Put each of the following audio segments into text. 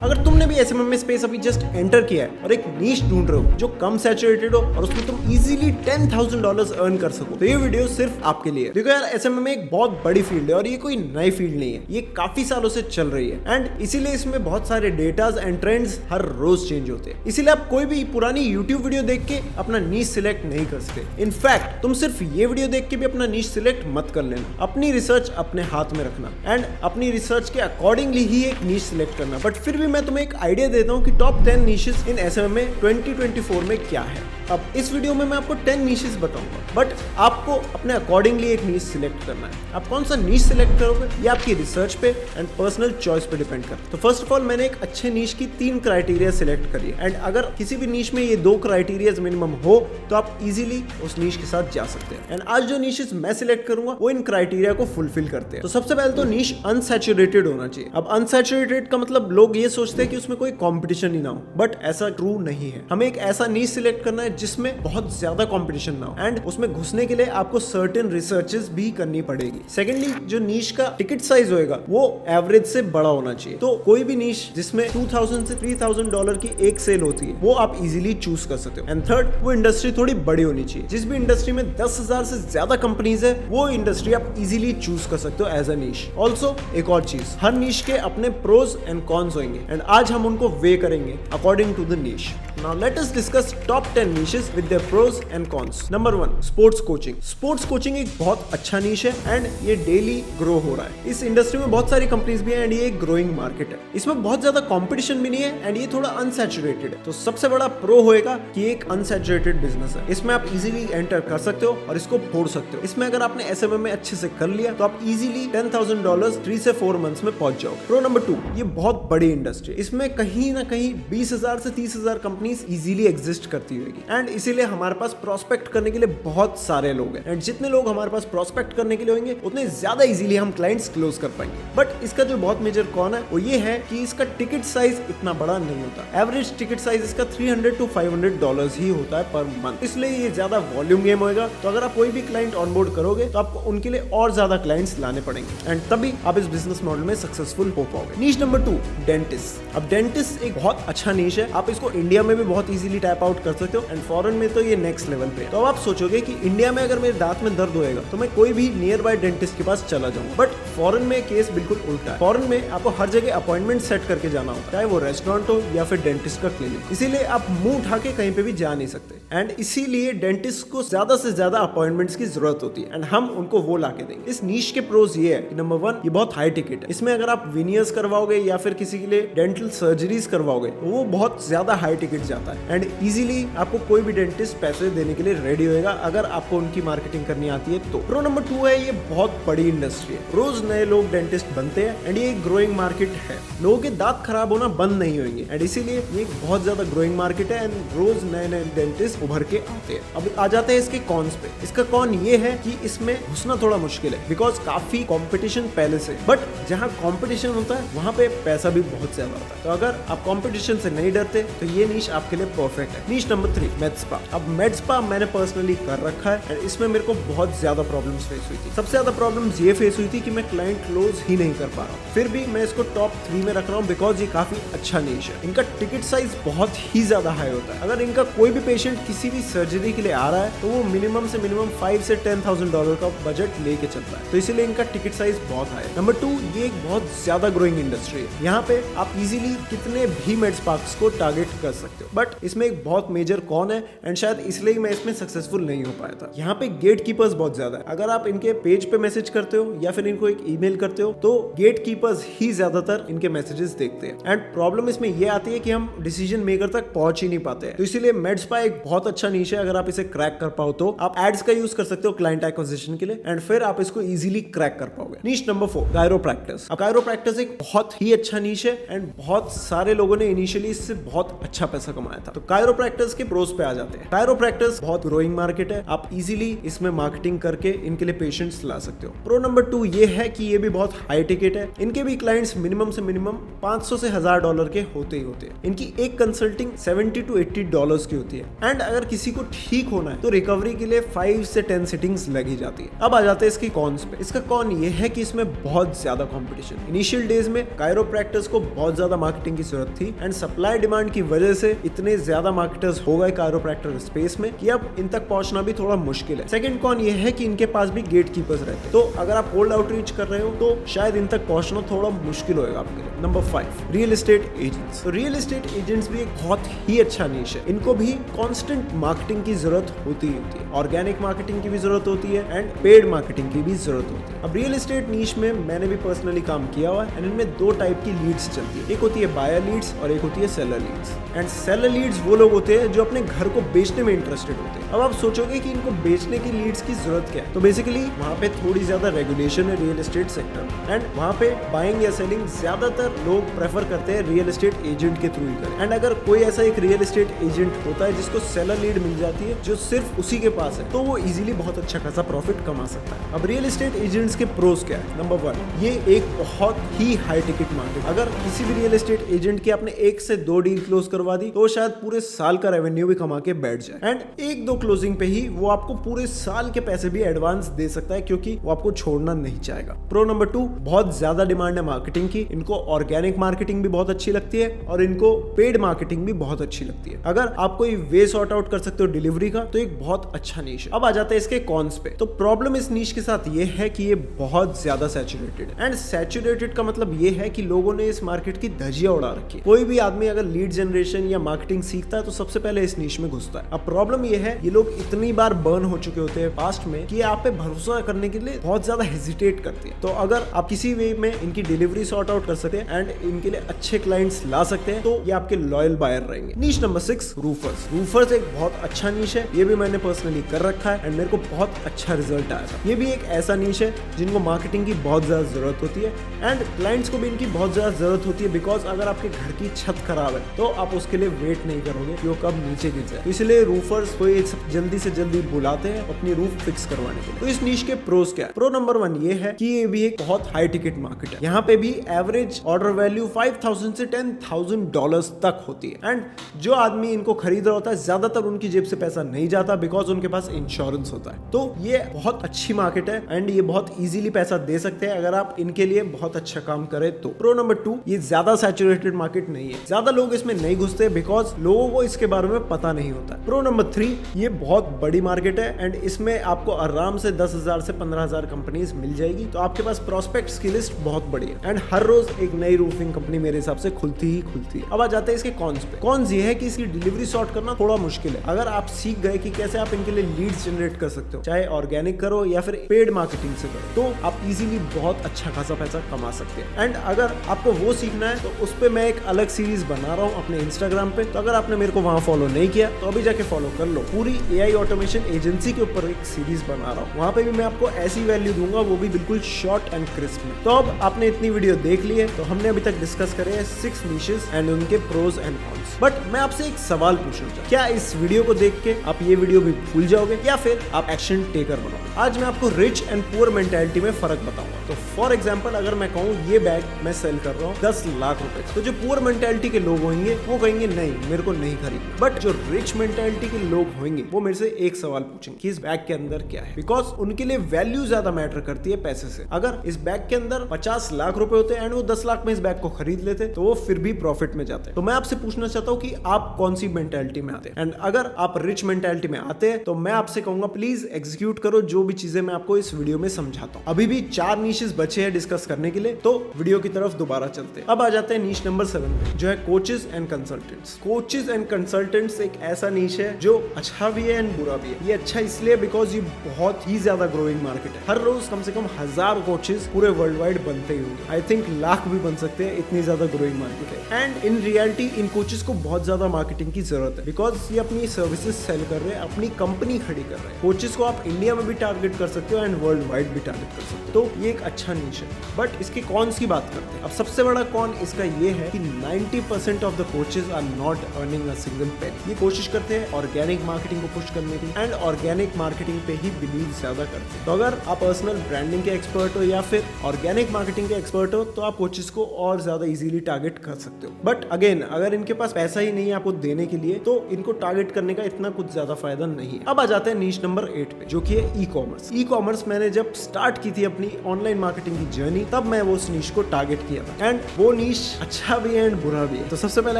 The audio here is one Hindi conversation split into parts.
अगर तुमने भी एसएमएम स्पेस अभी जस्ट एंटर किया है और एक नीश ढूंढ रहे हो जो कम सैचुरेटेड हो और उसमें तुम इजीली $10,000 अर्न कर सको, तो ये वीडियो सिर्फ आपके लिए। देखो यार, एसएमएम एक बहुत बड़ी फील्ड है और ये कोई नई फील्ड नहीं है, ये काफी सालों से चल रही है एंड इसीलिए इसमें बहुत सारे डेटाज एंड ट्रेंड्स हर रोज चेंज होते हैं। इसीलिए आप कोई भी पुरानी यूट्यूब वीडियो देख के अपना नीश सिलेक्ट नहीं कर सकते। इनफैक्ट तुम सिर्फ ये वीडियो देख के भी अपना नीश सिलेक्ट मत कर लेना। अपनी रिसर्च अपने हाथ में रखना एंड अपनी रिसर्च के अकॉर्डिंगली ही एक नीश सिलेक्ट करना। बट फिर भी मैं तुम्हें एक आइडिया देता हूँ कि टॉप 10 नीशेस इन एसएमएम में 2024 में क्या है। अब इस वीडियो में मैं आपको 10 नीशेस बताऊंगा, बट आपको अपने अकॉर्डिंगली एक नीश सिलेक्ट करना है। आप कौन सा नीश सिलेक्ट करोगे ये आपकी रिसर्च पे एंड पर्सनल चॉइस पे डिपेंड करता है। तो फर्स्ट ऑफ ऑल मैंने एक अच्छे नीश की 3 क्राइटेरिया सिलेक्ट करी है एंड अगर किसी भी नीश में ये 2 क्राइटेरिया मिनिमम हो तो आप इजीली उस नीश के साथ जा सकते हैं। एंड आज जो नीशेस मैं सिलेक्ट करूंगा वो इन क्राइटेरिया को फुलफिल करते हैं। तो सबसे पहले तो नीश अनसैचुरेटेड होना चाहिए। अब अनसैचुरेटेड का मतलब लोग ये सोचते हैं कि उसमें कोई कॉम्पिटिशन ही ना हो, बट ऐसा ट्रू नहीं है। हमें एक ऐसा नीश सिलेक्ट करना है जिसमें बहुत ज्यादा कंपटीशन ना हो एंड उसमें घुसने के लिए आपको सर्टेन रिसर्चेस भी करनी पड़ेगी। सेकेंडली, जो नीश का टिकट साइज होएगा वो एवरेज से बड़ा होना चाहिए। तो कोई भी नीश जिसमें $2,000 से $3,000 की एक सेल होती है वो आप इजीली चूज कर सकते हो। एंड थर्ड, वो इंडस्ट्री थोड़ी बड़ी होनी चाहिए। जिस भी इंडस्ट्री में 10,000 से ज्यादा कंपनीज है वो इंडस्ट्री आप इजीली चूज कर सकते हो एज अ नीश। ऑल्सो एक और चीज, हर नीश के अपने प्रोज एंड कॉन्स होंगे एंड आज हम उनको वे करेंगे according to the niche. Now let us discuss top 10 niches with their pros and cons. Number 1, sports coaching. Sports coaching एक बहुत अच्छा नीश है एंड ये डेली ग्रो हो रहा है। इस इंडस्ट्री में बहुत सारी कंपनीज भी हैं एंड ये एक ग्रोइंग मार्केट है। इसमें बहुत ज्यादा कंपटीशन भी नहीं है एंड ये थोड़ा अनसैचुरेटेड है। तो सबसे बड़ा प्रो होएगा कि एक अनसैचुरेटेड बिजनेस है। इसमें आप इजीली एंटर कर सकते हो और इसको फोड़ सकते हो। इसमें अगर आपने एसएमएम में अच्छे से कर लिया तो आप इजीली $10,000 3 से 4 मंथ्स में पहुंच जाओगे। प्रो नंबर 2, ये बहुत बड़ी इंडस्ट्री है। इसमें कहीं ना कहीं 20,000 से 30,000 कंपनी इजीली एग्जिस्ट करती होगी एंड इसीलिए हमारे पास प्रोस्पेक्ट करने के लिए बहुत सारे लोग हैं एंड जितने लोग हमारे पास प्रोस्पेक्ट करने के लिए होंगे उतने ज्यादा इजीली हम क्लाइंट्स क्लोज कर पाएंगे। बट इसका जो बहुत मेजर कॉन है वो ये है कि इसका टिकट साइज इतना बड़ा नहीं होता। एवरेज टिकट साइज इसका $300 to $500 ही होता है पर मंथ, इसलिए ये ज्यादा वॉल्यूम गेम होगा। तो अगर आप कोई भी क्लाइंट ऑनबोर्ड करोगे तो आपको उनके लिए और ज्यादा क्लाइंट्स लाने पड़ेंगे एंड तभी आप इस बिजनेस मॉडल में सक्सेसफुल हो पाओगे। नीश नंबर 2, डेंटिस्ट। अब डेंटिस्ट एक बहुत अच्छा नीश है। आप इसको इंडिया में भी बहुत इजीली टैप आउट कर सकते हो एंड फॉरेन में तो ये नेक्स्ट लेवल पे है। तो अब आप सोचोगे कि इंडिया में अगर मेरे दांत में दर्द होएगा तो मैं कोई भी नियर बाय डेंटिस्ट के पास चला जाऊंगा, बट फॉरेन में केस बिल्कुल उल्टा है। फॉरेन में आपको हर जगह अपॉइंटमेंट सेट करके जाना होता है, चाहे वो रेस्टोरेंट हो या फिर डेंटिस्ट का क्लिनिक। इसीलिए आप मुंह उठा के कहीं पे भी जा नहीं सकते एंड इसीलिए डेंटिस्ट को ज्यादा से ज्यादा अपॉइंटमेंट्स की जरूरत होती है एंड हम उनको वो ला के देंगे। इस नीश के प्रोज ये है कि नंबर 1, ये बहुत हाई टिकट है। इसमें अगर आप विनियर्स करवाओगे या फिर किसी के लिए डेंटल सर्जरीज करवाओगे तो वो बहुत ज्यादा हाई टिकट जाता है एंड इजीली आपको कोई भी डेंटिस्ट पैसे देने के लिए रेडी होएगा अगर आपको उनकी मार्केटिंग करनी आती है तो। प्रो नंबर 2 है, ये बहुत बड़ी इंडस्ट्री है। रोज नए लोग डेंटिस्ट बनते हैं एंड ये एक ग्रोइंग मार्केट है। लोगों के दांत खराब होना बंद नहीं होंगे एंड इसीलिए ये एक बहुत ज्यादा ग्रोइंग मार्केट है एंड रोज नए नए डेंटिस्ट उभर के आते हैं। अब आ जाते हैं इसके कॉन्स पे। इसका कॉन ये है कि इसमें घुसना थोड़ा मुश्किल है बिकॉज काफी कॉम्पिटिशन पहले से, बट जहाँ कॉम्पिटिशन होता है वहां पे पैसा भी बहुत ज्यादा होता है। तो अगर आप कॉम्पिटिशन से नहीं डरते तो ये नीश आपके लिए परफेक्ट है। नीश नंबर 3, med spa। अब med spa मैंने पर्सनली कर रखा है एंड इसमें मेरे को बहुत ज्यादा प्रॉब्लम्स फेस हुई थी। सबसे ज्यादा प्रॉब्लम्स ये फेस हुई थी कि मैं क्लाइंट क्लोज ही नहीं कर पा रहा हूँ। फिर भी मैं इसको टॉप 3 में रख रहा हूँ बिकॉज ये काफी अच्छा नीश है। इनका टिकट साइज बहुत ही ज्यादा हाई होता है। अगर इनका कोई भी पेशेंट किसी भी सर्जरी के लिए आ रहा है तो वो मिनिमम से मिनिमम $5,000 से $10,000 का बजट लेके चलता है, तो इसीलिए इनका टिकट साइज बहुत हाई है। नंबर 2, ये एक बहुत ज्यादा ग्रोइंग इंडस्ट्री है। यहाँ पे आप इजीली कितने भी med spas को टारगेट कर सकते हो, बट इसमें एक बहुत मेजर कॉन है एंड शायद इसलिए मैं इसमें सक्सेसफुल नहीं हो पाया था। यहाँ पे गेट कीपर्स बहुत ज्यादा है। अगर आप इनके पेज पे मैसेज करते हो या फिर इनको एक ईमेल करते हो तो गेट कीपर्स ही ज्यादातर इनके मैसेजेस देखते हैं एंड प्रॉब्लम इसमें ये आती है कि हम डिसीजन मेकर तक पहुंच ही नहीं पाते हैं। तो इसीलिए med spa एक बहुत अच्छा नीश है। अगर आप इसे क्रैक कर पाओ तो आप एड्स का यूज कर सकते हो क्लाइंट एक्विजिशन के लिए एंड फिर आप इसको इजीली क्रैक कर पाओगे। नीश नंबर 4, कायरोप्रैक्टिस। अब कायरोप्रैक्टिस एक बहुत ही अच्छा नीश है एंड बहुत सारे लोगों ने इनिशियली इससे बहुत अच्छा पैसा कमाया था। तो कायरोप्रैक्टर्स के प्रोस पे आ जाते हैं। कायरोप्रैक्टर्स बहुत ग्रोइंग मार्केट है, आप इजीली इसमें मार्केटिंग करके इनके लिए पेशेंट्स ला सकते हो। प्रो नंबर 2 ये है कि ये भी बहुत हाई टिकट है। इनके भी क्लाइंट्स मिनिमम से मिनिमम 500 से $1000 के होते ही होते हैं। इनकी एक कंसल्टिंग $70 to $80 की होती है एंड अगर किसी को ठीक होना है तो रिकवरी के लिए 5 से 10 सिटिंग्स लगी जाती है। अब आ जाते हैं इसकी कॉन्स पे। इसका कॉन ये है कि इसमें बहुत ज्यादा कंपटीशन। इनिशियल डेज में कायरोप्रैक्टर्स को बहुत ज्यादा मार्केटिंग की जरूरत थी एंड सप्लाई डिमांड की वजह से इतने ज्यादा मार्केटर्स हो गए कायरोप्रैक्टर स्पेस में कि अब इन तक पहुंचना भी थोड़ा मुश्किल है। सेकंड कॉन ये है कि इनके पास भी गेट कीपर्स रहते हैं, तो अगर आप कोल्ड आउटरीच कर रहे हो तो शायद इन तक पहुंचना थोड़ा मुश्किल होगा आपके लिए। Number 5 real estate agents. तो रियल एस्टेट एजेंट्स भी एक बहुत ही अच्छा नीश है। इनको भी कांस्टेंट मार्केटिंग की जरूरत होती है। ऑर्गेनिक मार्केटिंग की भी जरूरत होती है एंड पेड मार्केटिंग की भी जरूरत होती है। अब रियल एस्टेट नीश में मैंने भी पर्सनली काम किया हुआ है एंड इनमें 2 टाइप की लीड्स चलती है। एक होती है बायर लीड्स और एक होती है seller leads. And seller leads वो लोग होते हैं जो अपने घर को बेचने में इंटरेस्टेड होते हैं। अब आप सोचोगे कि इनको बेचने की लीड्स की जरूरत क्या है, तो बेसिकली वहाँ पे थोड़ी ज्यादा रेगुलेशन है रियल एस्टेट सेक्टर एंड वहाँ पे बाइंग या सेलिंग ज्यादातर लोग प्रेफर करते हैं रियल एस्टेट एजेंट के थ्रू ही करें। एंड अगर कोई ऐसा एक रियल एस्टेट एजेंट होता है जिसको सेलर लीड मिल जाती है जो सिर्फ उसी के पास है, तो वो इजीली बहुत अच्छा खासा प्रॉफिट कमा सकता है। अब रियल एस्टेट एजेंट्स के प्रोस क्या है? नंबर 1 ये एक बहुत ही हाई टिकट मार्केट। अगर किसी भी रियल एस्टेट एजेंट की आपने 1 से 2 डील क्लोज करवा दी तो शायद पूरे साल का रेवेन्यू भी कमा के बैठ जाए एंड 1-2 क्लोजिंग पे ही वो आपको पूरे साल के पैसे भी एडवांस दे सकता है क्योंकि वो आपको छोड़ना नहीं चाहेगा। प्रो नंबर 2 बहुत ज्यादा डिमांड है मार्केटिंग की। इनको ऑर्गेनिक मार्केटिंग भी बहुत अच्छी लगती है और इनको पेड मार्केटिंग भी बहुत अच्छी लगती है। अगर आप कोई वे सॉर्ट आउट कर सकते हो डिलीवरी का तो एक बहुत अच्छा नीश है। अब आ जाता है इसके कॉन्स पे। तो प्रॉब्लम इस नीश के साथ ये है कि ये बहुत ज्यादा सैचुरेटेड है एंड सैचुरेटेड का मतलब ये है कि लोगों ने इस मार्केट की धज्जियां उड़ा रखी है। कोई भी आदमी अगर लीड जनरेशन या मार्केटिंग सीखता है तो सबसे पहले इस नीश में घुसता है। अब प्रॉब्लम ये है ये लोग इतनी बार बर्न हो चुके होते हैं पास्ट में कि आप पे भरोसा करने के लिए बहुत ज्यादा हेजिटेट करते हैं। तो अगर आप किसी वे में इनकी डिलीवरी सॉर्ट आउट कर सकते हैं एंड इनके लिए अच्छे क्लाइंट्स ला सकते हैं तो ये आपके लॉयल बायर रहेंगे। नीश नंबर 6 रूफर्स। रूफर्स एक बहुत अच्छा नीश है। ये भी मैंने पर्सनली कर रखा है एंड मेरे को बहुत अच्छा रिजल्ट आया था। ये भी एक ऐसा नीश है जिनको मार्केटिंग की बहुत ज्यादा जरूरत होती है एंड क्लाइंट्स को भी इनकी बहुत ज्यादा जरूरत होती है बिकॉज अगर आपके घर की छत खराब है तो आप उसके लिए वेट नहीं करोगे कि वो कब नीचे गिर जाए। इसलिए रूफर्स को जल्दी से जल्दी बुलाते हैं अपनी रूफ फिक्स करवाने के लिए। तो इस नीश के प्रोस क्या है? प्रो नंबर 1 ये है कि ये भी एक बहुत हाई टिकट मार्केट है। यहाँ पे भी एवरेज ऑर्डर वैल्यू $5,000 से $10,000 तक होती है एंड जो आदमी इनको खरीद रहा होता है ज्यादातर उनकी जेब से पैसा नहीं जाता बिकॉज उनके पास इंश्योरेंस होता है। तो ये बहुत अच्छी मार्केट है एंड ये बहुत इजीली पैसा दे सकते हैं अगर आप इनके लिए बहुत अच्छा काम करें तो। प्रो नंबर 2 ये ज्यादा सैचुरेटेड मार्केट नहीं है। ज्यादा लोग इसमें नहीं घुसते बिकॉज लोगों को इसके बारे में पता नहीं होता। प्रो नंबर 3 ये बहुत बड़ी मार्केट है एंड इसमें आपको आराम से 10,000 से 15,000 कंपनीज मिल जाएगी। तो आपके पास प्रोस्पेक्ट्स की लिस्ट बहुत बड़ी है एंड हर रोज एक नई रूफिंग कंपनी मेरे हिसाब से खुलती ही खुलती है। अब आ जाते हैं इसके कॉन्स पे। कॉन्स ये है कि इसकी डिलीवरी सॉर्ट करना थोड़ा मुश्किल है। अगर आप सीख गए कि कैसे आप इनके लिए लीड्स जनरेट कर सकते हो, चाहे ऑर्गेनिक करो या फिर पेड मार्केटिंग से करो, तो आप इजीली बहुत अच्छा खासा पैसा कमा सकते हैं। एंड अगर आपको वो सीखना है तो उस पर मैं एक अलग सीरीज बना रहा हूँ अपने इंस्टाग्राम पे। तो अगर आपने मेरे को वहां फॉलो नहीं किया तो अभी जाके फॉलो कर लो। पूरी AI ऑटोमेशन एजेंसी के ऊपर एक सीरीज बना रहा हूँ। वहां पे भी मैं आपको ऐसी वैल्यू दूंगा, वो भी बिल्कुल शॉर्ट एंड क्रिस्प में। तो अब आपने इतनी वीडियो देख ली है तो हमने अभी तक डिस्कस करे हैं 6 नीशेस एंड उनके प्रोज एंड कॉन्स। बट मैं आपसे एक सवाल पूछना चाहता हूँ, क्या इस वीडियो को देख के आप ये वीडियो भी भूल जाओगे या फिर आप एक्शन टेकर बनोगे? आज मैं आपको रिच एंड पुअर मेंटालिटी में फर्क बताऊंगा। तो फॉर एग्जांपल अगर मैं कहूँ ये बैग मैं सेल कर रहा हूँ 10 लाख रुपए, तो जो पुअर मेंटालिटी के लोग होंगे वो कहेंगे नहीं मेरे को नहीं खरीदना। बट जो रिच मेंटालिटी के लोग होंगे वो मेरे से एक सवाल पूछेंगे कि इस बैग के अंदर क्या है, बिकॉज उनके लिए वैल्यू ज्यादा मैटर करती है पैसे से। अगर इस बैग के अंदर 50 लाख रुपए होते एंड वो 10 लाख में इस बैग को खरीद लेते तो वो फिर भी प्रॉफिट में जाते। तो मैं आपसे पूछना चाहता हूँ कि आप कौन सी मेंटालिटी में आते हैं। एंड अगर आप रिच मेंटालिटी में आते हैं तो मैं आपसे कहूंगा प्लीज एग्जीक्यूट करो जो भी चीजें मैं आपको इस वीडियो में समझाता हूँ। अभी भी 4 नीशेस बचे हैं डिस्कस करने के लिए, तो वीडियो की तरफ दोबारा चलते हैं। अब आ जाते हैं नीश नंबर 7 में, जो है coaches and consultants. Coaches and consultants एक ऐसा नीश है जो अच्छा भी है एंड बुरा भी है। ये अच्छा इसलिए बिकॉज ये बहुत ही ज्यादा ग्रोइंग मार्केट है। हर रोज कम से कम 1000 कोचेस पूरे वर्ल्ड वाइड बनते ही होंगे। आई थिंक लाख भी बन सकते हैं, इतनी ज्यादा ग्रोइंग मार्केट है। And in reality in coaches को बहुत ज्यादा मार्केटिंग की जरूरत है बिकॉज ये अपनी सर्विसेज सेल कर रहे हैं, अपनी कंपनी खड़ी कर रहे हैं। कोचेस को आप इंडिया में भी टारगेट कर सकते हो एंड वर्ल्ड वाइड भी टारगेट कर सकते हो। तो ये एक अच्छा नीश है। बट इसके कॉन्स की बात करते हैं। अब सबसे बड़ा कॉन इसका ये है कि 90% of the coaches are not earning a single penny. ये कोशिश करते हैं ऑर्गेनिक मार्केटिंग को पुश करने की एंड ऑर्गेनिक मार्केटिंग पे ही बिलीव ज्यादा करते हैं। तो अगर आप पर्सनल ब्रांडिंग के एक्सपर्ट हो या फिर ऑर्गेनिक मार्केटिंग के एक्सपर्ट हो तो आप कोचेस को और ज्यादा इजीली टारगेट कर सकते हो। बट अगेन अगर इनके पास पैसा ही नहीं है आपको देने के लिए तो इनको टारगेट करने का इतना कुछ ज्यादा फायदा नहीं है। अब आ जाते हैं नीश नंबर 8 पे, जो कि है ई कॉमर्स। ई कॉमर्स मैंने जब स्टार्ट की थी अपनी ऑनलाइन मार्केटिंग की जर्नी तब मैं वो उस नीश को टारगेट किया था एंड वो नीश अच्छा भी है एंड बुरा भी है। तो सबसे पहले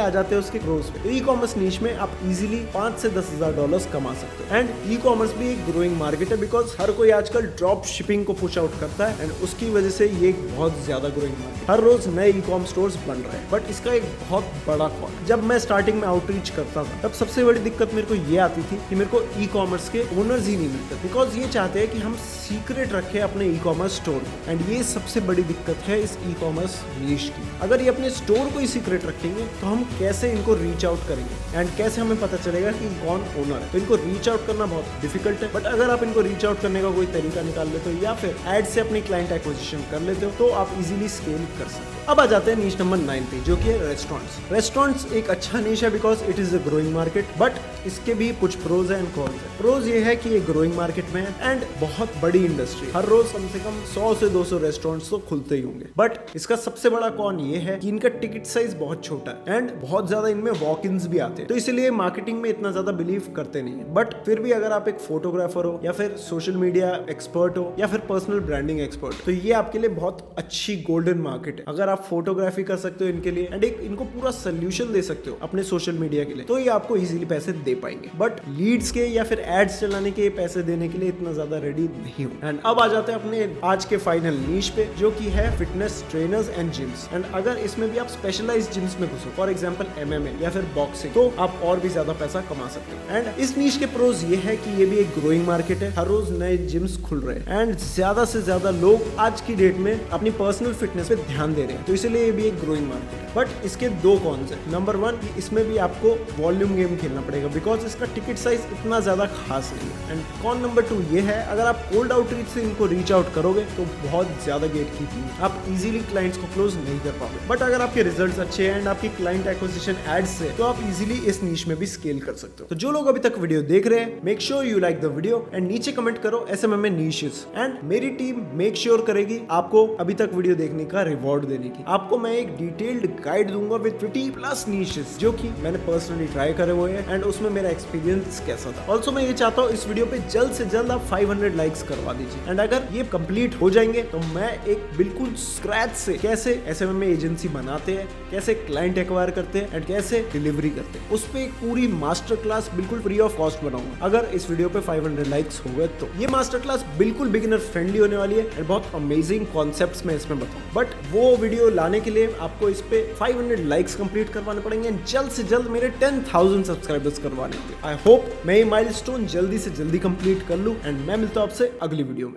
आ जाते हैं उसके ग्रोथ पे। तो ई कॉमर्स नीश में आप इजीली 5 से 10,000 डॉलर्स कमा सकते हो एंड ई कॉमर्स भी एक ग्रोइंग मार्केट है बिकॉज हर कोई आजकल ड्रॉप शिपिंग को पुश आउट करता है एंड उसकी वजह से ये एक बहुत ज्यादा ग्रोइंग मार्केट। हर रोज नए ई कॉम स्टोर्स बन रहे हैं बट इसका एक बहुत बड़ा कॉन। जब मैं स्टार्टिंग में आउटरीच करता था तब सबसे बड़ी दिक्कत मेरे को ये आती थी कि मेरे को ई कॉमर्स के ओनर्स ही नहीं मिलते बिकॉज ये चाहते हैं कि हम सीक्रेट रखें अपने ई कॉमर्स स्टोर को एंड ये सबसे बड़ी दिक्कत है इस ई कॉमर्स नीश की। अगर ये अपने स्टोर को ही सीक्रेट रखेंगे तो हम कैसे इनको रीच आउट करेंगे एंड कैसे हमें पता चलेगा कि कौन ओनर है। तो इनको रीच आउट करना बहुत डिफिकल्ट है बट अगर आप इनको रीच आउट करने का कोई तरीका निकाल लेते हो या फिर एड से अपनी क्लाइंट एक्विजिशन कर लेते हो तो आप इजीली स्केल कर सकते हो। अब आ जाते हैं नीश नंबर 9 पे, जो कि है रेस्टोरेंट्स। रेस्टोरेंट्स एक अच्छा नीश है because it is a growing market but इसके भी कुछ प्रोज एंड कॉन्स है। प्रोज ये है कि ये ग्रोइंग मार्केट में है एंड बहुत बड़ी इंडस्ट्री, हर रोज कम से कम 100 से 200 रेस्टोरेंट्स तो खुलते ही होंगे। बट इसका सबसे बड़ा कॉन ये है कि इनका टिकट साइज बहुत छोटा है एंड बहुत ज्यादा इनमें वॉक इन्स भी आते हैं तो इसलिए मार्केटिंग में इतना ज्यादा बिलीव करते नहीं है। बट फिर भी अगर आप एक फोटोग्राफर हो या फिर सोशल मीडिया एक्सपर्ट हो या फिर पर्सनल ब्रांडिंग एक्सपर्ट तो ये आपके लिए बहुत अच्छी गोल्डन मार्केट है। अगर आप फोटोग्राफी कर सकते हो इनके लिए एंड एक इनको पूरा सोल्यूशन दे सकते हो अपने सोशल मीडिया के लिए तो ये आपको इजीली पैसे दे पाएंगे। बट लीड्स के या फिर एड्स चलाने के पैसे देने के लिए इतना ज्यादा रेडी नहीं हो। एंड अब आ जाते हैं अपने आज के फाइनल नीश पे, जो कि है fitness trainers and gyms. And अगर इसमें भी आप स्पेशलाइज्ड जिम्स में घुसो फॉर एग्जांपल MMA या फिर बॉक्सिंग तो आप और भी ज्यादा पैसा कमा सकते हो। एंड इस नीश के प्रोज ये है कि ये भी एक ग्रोइंग मार्केट है, हर रोज नए जिम्स खुल रहे हैं एंड ज्यादा से ज्यादा लोग आज की डेट में अपनी पर्सनल फिटनेस पे ध्यान दे रहे हैं तो इसलिए ये भी एक ग्रोइंग मार्केट है। बट इसके दो कॉन्स है। नंबर 1 इसमें भी आपको वॉल्यूम गेम खेलना पड़ेगा बिकॉज इसका टिकट साइज इतना ज्यादा खास नहीं है। एंड कॉन नंबर 2 ये है अगर आप कोल्ड आउटरीच से इनको रीच आउट करोगे तो बहुत ज्यादा गेट कीपिंग, आप इजीली क्लाइंट्स को क्लोज नहीं कर पाओगे। बट अगर आपके रिजल्ट्स अच्छे हैं एंड आपकी क्लाइंट एक्विजिशन एड्स से तो आप इजीली इस नीश में भी स्केल कर सकते हो। तो जो लोग अभी तक वीडियो देख रहे हैं make sure you like the video and नीचे कमेंट करो SMMA नीशेस एंड मेरी टीम मेक श्योर करेगी आपको अभी तक वीडियो देखने का रिवॉर्ड देने की। आपको मैं एक डिटेल्ड गाइड दूंगा विद 50+ नीशेस जो कि मैंने पर्सनली ट्राई करे हुए हैं एंड उसमें मेरा एक्सपीरियंस कैसा था। ऑल्सो मैं ये चाहता हूँ इस वीडियो पे जल्द से जल्द आप 500 लाइक्स करवा दीजिए एंड अगर ये कंप्लीट हो जाएंगे तो मैं एक बिल्कुल स्क्रैच से कैसे SMMA एजेंसी बनाते हैं, कैसे क्लाइंट एक्वायर करते हैं एंड कैसे डिलीवरी करते हैं उस पे एक पूरी मास्टर क्लास बिल्कुल फ्री ऑफ कॉस्ट बनाऊंगा अगर इस वीडियो पे 500 लाइक्स हो गए तो। ये मास्टर क्लास बिल्कुल बिगिनर फ्रेंडली होने वाली है एंड बहुत अमेजिंग कॉन्सेप्ट्स मैं इसमें बताऊं। बट वो वीडियो लाने के लिए आपको इस पे 500 लाइक्स कंप्लीट करवाने पड़ेंगे एंड जल्द से जल्द मेरे 10,000 सब्सक्राइबर्स करवाने होंगे। आई होप मैं ये माइलस्टोन जल्दी से जल्दी कंप्लीट कर लूं एंड मैं मिलता हूं आपसे अगली वीडियो में।